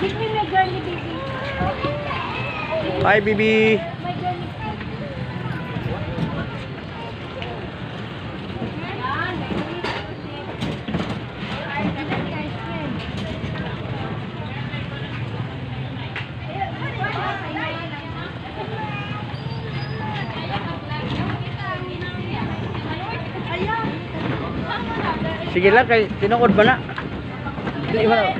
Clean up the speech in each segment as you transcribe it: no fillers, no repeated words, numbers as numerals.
Give me my girly baby. Hi, baby. My girly. Sige lang, kay tinuod ba na? Hindi ba?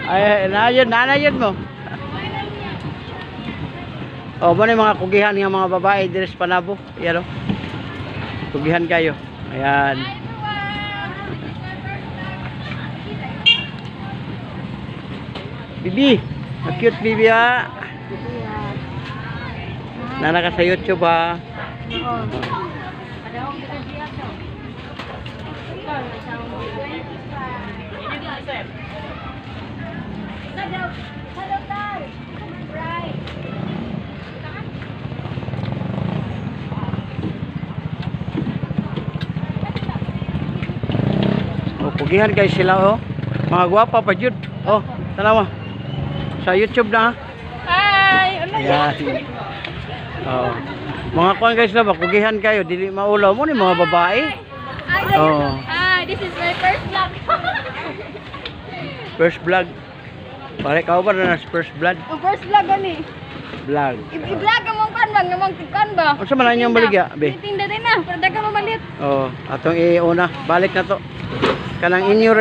Ay, nanayon mo. Oh, ba na yung mga kugihan ng mga babae dito sa Panabo? Yan o. Kugihan kayo. Ayan. Bibi. Cute Bibi ha. Nana ka sa YouTube ha. Oh, pugihan guys sila oh. Mga gwapa pa jud. Oh, tanawa. Sa YouTube na ha. Hi! Ano Ayan. Oh. Mga kuan guys na ba, pugihan kayo, dili maulaw mo ni mga babae. Oh. Hi, this is my first vlog. First vlog. Pare ka ba na first vlog? Ang first vlog ani. Vlog. I-vlog among kan bang namang kan ba? Unsa man ang inyong baligya, be? Tinda din na, para daga mamalit. Oh, atong iuna, balik na to. Kanang inyo